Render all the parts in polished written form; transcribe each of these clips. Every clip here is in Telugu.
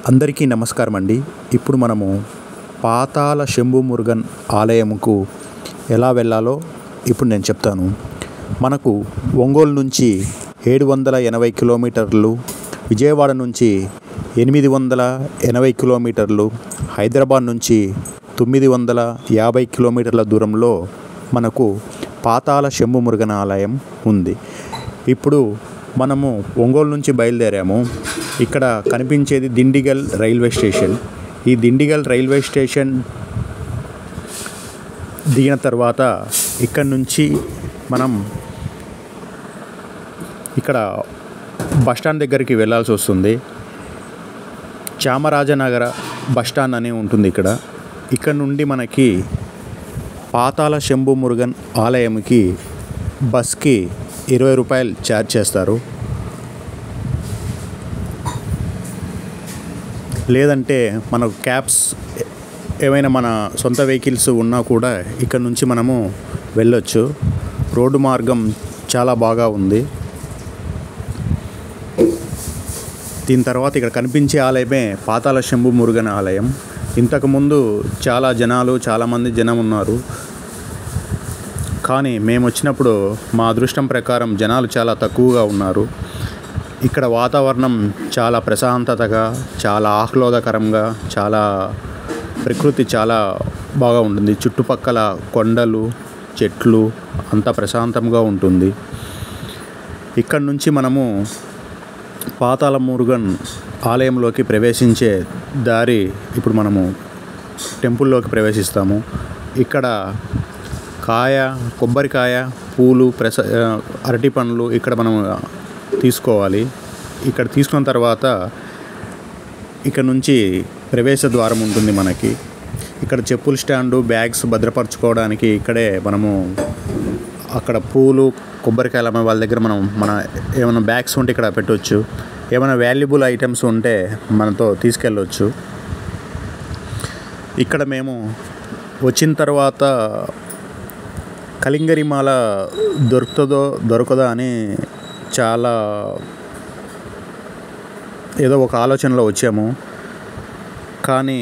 అందరికీ నమస్కారం అండి. ఇప్పుడు మనము పాతాళ శంభు మురుగన్ ఆలయంకు ఎలా వెళ్ళాలో ఇప్పుడు నేను చెప్తాను. మనకు ఒంగోలు నుంచి 780 కిలోమీటర్లు, విజయవాడ నుంచి 880 కిలోమీటర్లు, హైదరాబాద్ నుంచి 950 కిలోమీటర్ల దూరంలో మనకు పాతాళ శంభు మురుగన్ ఆలయం ఉంది. ఇప్పుడు మనము ఒంగోలు నుంచి బయలుదేరాము. ఇక్కడ కనిపించేది దిండిగల్ రైల్వే స్టేషన్. ఈ దిండిగల్ రైల్వే స్టేషన్ దిగిన తర్వాత ఇక్కడ నుంచి మనం ఇక్కడ బస్టాండ్ దగ్గరికి వెళ్ళాల్సి వస్తుంది. చామరాజనగర బస్టాండ్ అని ఉంటుంది ఇక్కడ నుండి మనకి పాతాళ శంభు మురుగన్ ఆలయంకి బస్కి 20 రూపాయలు ఛార్జ్ చేస్తారు. లేదంటే మనకు క్యాబ్స్ ఏమైనా మన సొంత వెహికల్స్ ఉన్నా కూడా ఇక్కడ నుంచి మనము వెళ్ళొచ్చు. రోడ్డు మార్గం చాలా బాగా ఉంది. దీని తర్వాత ఇక్కడ కనిపించే ఆలయమే పాతాళ శంభు మురుగన్ ఆలయం. ఇంతకుముందు చాలామంది జనం ఉన్నారు. కానీ మేము వచ్చినప్పుడు మా అదృష్టం ప్రకారం జనాలు చాలా తక్కువగా ఉన్నారు. ఇక్కడ వాతావరణం చాలా ప్రశాంతతగా, చాలా ఆహ్లాదకరంగా, ప్రకృతి చాలా బాగా ఉంటుంది. చుట్టుపక్కల కొండలు, చెట్లు అంతా ప్రశాంతంగా ఉంటుంది. ఇక్కడ నుంచి మనము పాతాళ మురుగన్ ఆలయంలోకి ప్రవేశించే దారి ఇప్పుడు మనము టెంపుల్లోకి ప్రవేశిస్తాము. ఇక్కడ కొబ్బరికాయ, పూలు, అరటి పండ్లు ఇక్కడ మనం తీసుకోవాలి. ఇక్కడ తీసుకున్న తర్వాత ఇక్కడ నుంచి ప్రవేశ ద్వారం ఉంటుంది మనకి. ఇక్కడ చెప్పుల స్టాండు, బ్యాగ్స్ భద్రపరచుకోవడానికి ఇక్కడే మనము అక్కడ పూలు, కొబ్బరికాయలు అమ్మే వాళ్ళ దగ్గర మన ఏమైనా బ్యాగ్స్ ఉంటే ఇక్కడ పెట్టవచ్చు. ఏమైనా వాల్యుబుల్ ఐటమ్స్ ఉంటే మనతో తీసుకెళ్ళవచ్చు. ఇక్కడ మేము వచ్చిన తర్వాత కలింగరి మాల దొరకదా అని చాలా ఏదో ఒక ఆలోచనలో వచ్చాము. కానీ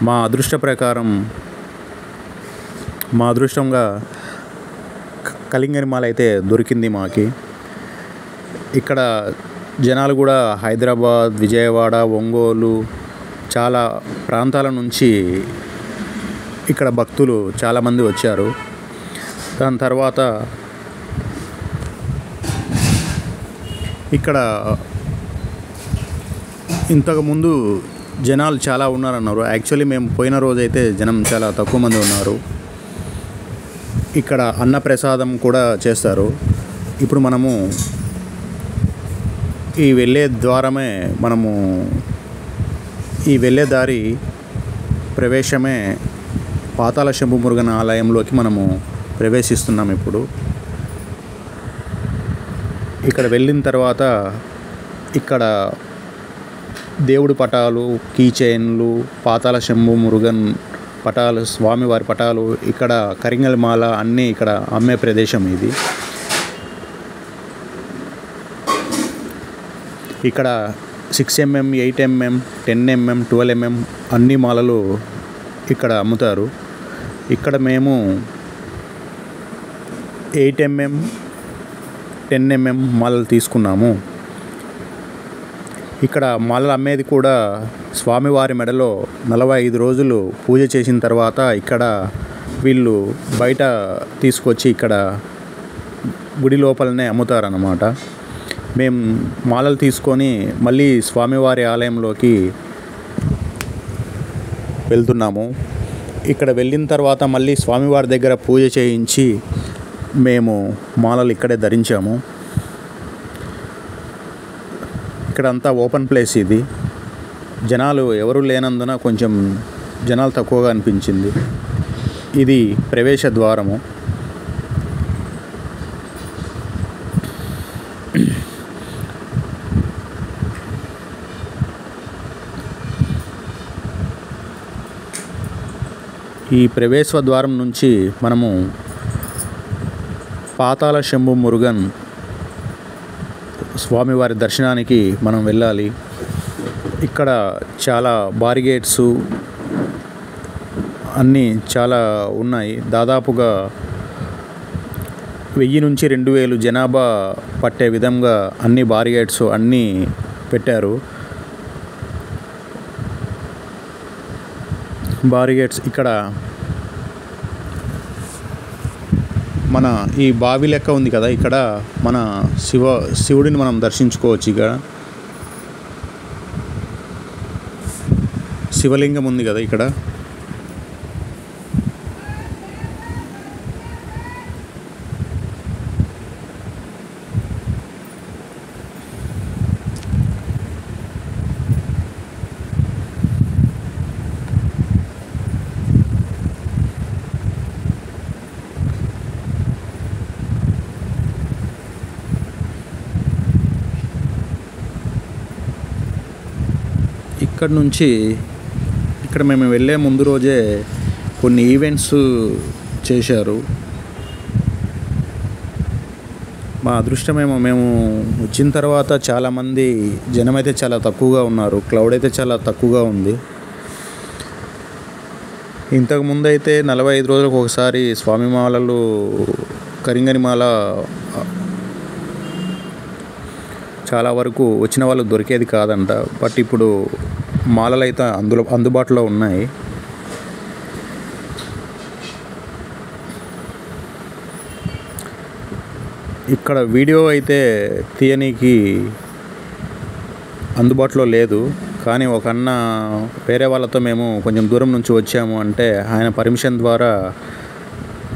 మా అదృష్టంగా కలింగరి మాల అయితే దొరికింది మాకి. ఇక్కడ జనాలు కూడా హైదరాబాద్, విజయవాడ, ఒంగోలు చాలా ప్రాంతాల నుంచి ఇక్కడ భక్తులు చాలామంది వచ్చారు. దాని తర్వాత ఇక్కడ ఇంతకుముందు జనాలు చాలా ఉన్నారన్నారు. యాక్చువల్లీ మేము పోయిన రోజైతే జనం చాలా తక్కువ మంది ఉన్నారు. ఇక్కడ అన్నప్రసాదం కూడా చేస్తారు. ఇప్పుడు మనము ఈ వెళ్ళే దారి ప్రవేశమే పాతాళ శంభు మురుగన్ ఆలయంలోకి మనము ప్రవేశిస్తున్నాం. ఇప్పుడు ఇక్కడ వెళ్ళిన తర్వాత ఇక్కడ దేవుడి పటాలు, కీ చైన్లు, పాతాళ శంభు మురుగన్ పటాలు, స్వామివారి పటాలు, ఇక్కడ కరింగల్ మాల అన్నీ ఇక్కడ అమ్మే ప్రదేశం ఇది. ఇక్కడ 6mm, 8mm, 10mm, 12mm అన్ని మాలలు ఇక్కడ అమ్ముతారు. ఇక్కడ మేము 8mm, 10mm మాలలు తీసుకున్నాము. ఇక్కడ మాలలు అమ్మేది కూడా స్వామివారి మెడలో 45 రోజులు పూజ చేసిన తర్వాత ఇక్కడ వీళ్ళు బయట తీసుకొచ్చి ఇక్కడ గుడి లోపలనే అమ్ముతారన్నమాట. మేము మాలలు తీసుకొని మళ్ళీ స్వామివారి ఆలయంలోకి వెళ్తున్నాము. ఇక్కడ వెళ్ళిన తర్వాత మళ్ళీ స్వామివారి దగ్గర పూజ చేయించి మేము మాలలు ఇక్కడే ధరించాము. ఇక్కడ అంతా ఓపెన్ ప్లేస్. ఇది జనాలు ఎవరు లేనందున కొంచెం జనాలు తక్కువగా అనిపించింది. ఇది ప్రవేశ ద్వారము. ఈ ప్రవేశ ద్వారం నుంచి మనము పాతాళ శంభు మురుగన్ స్వామివారి దర్శనానికి మనం వెళ్ళాలి. ఇక్కడ చాలా బారిగేట్స్ అన్నీ చాలా ఉన్నాయి. దాదాపుగా 1000 నుంచి 2000 జనాభా పట్టే విధంగా అన్ని బారిగేట్స్ అన్నీ పెట్టారు. బారిగేట్స్ ఇక్కడ మన ఈ బావి లెక్క ఉంది కదా, ఇక్కడ మన శివుడిని మనం దర్శించుకోవచ్చు. ఇక్కడ శివలింగం ఉంది కదా ఇక్కడ. ఇక్కడ నుంచి ఇక్కడ మేము వెళ్ళే ముందు రోజే కొన్ని ఈవెంట్స్ చేశారు. మా అదృష్టమేమో మేము వచ్చిన తర్వాత చాలామంది జనం అయితే చాలా తక్కువగా ఉన్నారు. క్లౌడ్ అయితే చాలా తక్కువగా ఉంది. ఇంతకుముందు అయితే 45 రోజులకు ఒకసారి స్వామి మాలలు కరింగని మాల చాలా వరకు వచ్చిన వాళ్ళకు దొరికేది కాదంట. బట్ ఇప్పుడు మాలలు అయితే అందుబాటులో ఉన్నాయి. ఇక్కడ వీడియో అయితే తీయనీకి అందుబాటులో లేదు. కానీ ఒక అన్న వేరే వాళ్ళతో మేము కొంచెం దూరం నుంచి వచ్చాము అంటే ఆయన పర్మిషన్ ద్వారా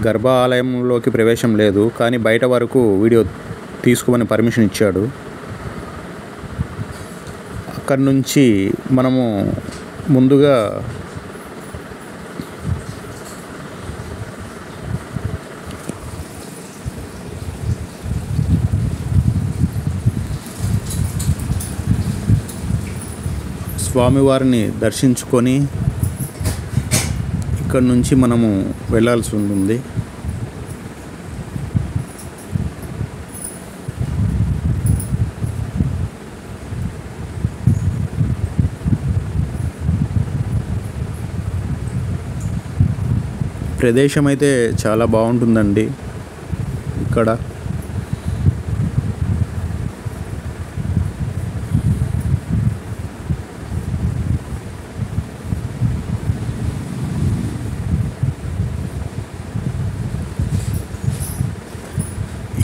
గర్భాలయంలోకి ప్రవేశం లేదు, కానీ బయట వరకు వీడియో తీసుకోమని పర్మిషన్ ఇచ్చాడు. అక్కడి నుంచి మనము ముందుగా స్వామివారిని దర్శించుకొని ఇక్కడి నుంచి మనము వెళ్ళాల్సి ఉంటుంది. ప్రదేశం అయితే చాలా బాగుంటుందండి ఇక్కడ.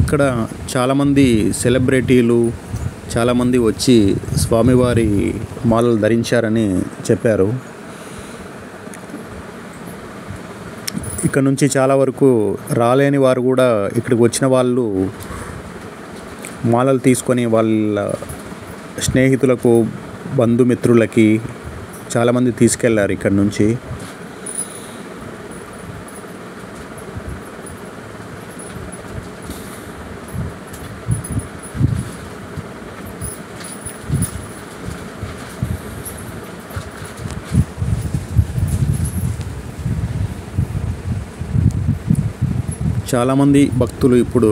ఇక్కడ చాలామంది సెలబ్రిటీలు చాలామంది వచ్చి స్వామివారి మాలలు ధరించారని చెప్పారు. ఇక్కడ నుంచి చాలా వరకు రాలేని వారు కూడా ఇక్కడికి వచ్చిన వాళ్ళు మాలలు తీసుకొని వాళ్ళ స్నేహితులకు బంధుమిత్రులకి చాలామంది తీసుకెళ్లారు ఇక్కడ నుంచి. చాలామంది భక్తులు ఇప్పుడు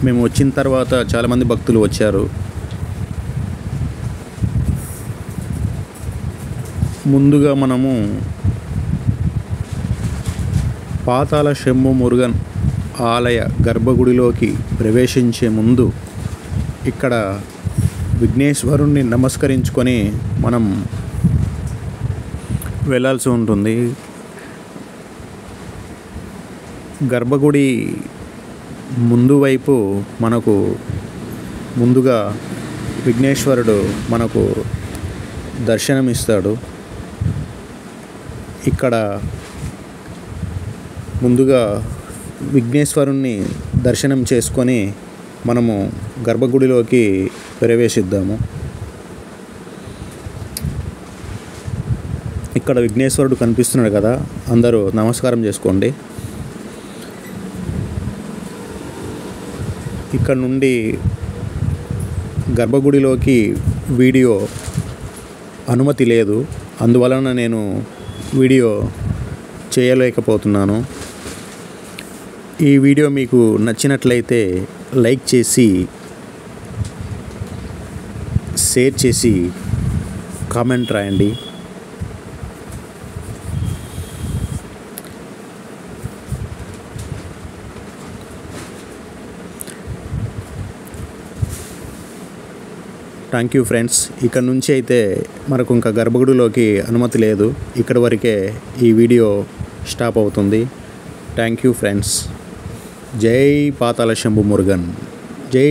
మేము వచ్చిన తర్వాత చాలామంది భక్తులు వచ్చారు. ముందుగా మనము పాతాళ శంభు మురుగన్ ఆలయ గర్భగుడిలోకి ప్రవేశించే ముందు ఇక్కడ విఘ్నేశ్వరుణ్ణి నమస్కరించుకొని మనం వెళ్ళాల్సి ఉంటుంది. గర్భగుడి ముందు వైపు మనకు ముందుగా విఘ్నేశ్వరుడు మనకు దర్శనమిస్తాడు. ఇక్కడ ముందుగా విఘ్నేశ్వరుణ్ణి దర్శనం చేసుకొని మనము గర్భగుడిలోకి ప్రవేశిద్దాము. ఇక్కడ విఘ్నేశ్వరుడు కనిపిస్తున్నాడు కదా, అందరూ నమస్కారం చేసుకోండి. ఇక్కడ నుండి గర్భగుడిలోకి వీడియో అనుమతి లేదు, అందువలన నేను వీడియో చేయలేకపోతున్నాను. ఈ వీడియో మీకు నచ్చినట్లయితే లైక్ చేసి షేర్ చేసి కామెంట్ రాయండి. Thank you friends. ఇక్కడ నుంచి అయితే మనకు ఇంకా గర్భగుడిలోకి అనుమతి లేదు. ఇక్కడి వరకే ఈ వీడియో స్టాప్ అవుతుంది. Thank you friends. జై పాతాళ శంభు మురుగన్. జై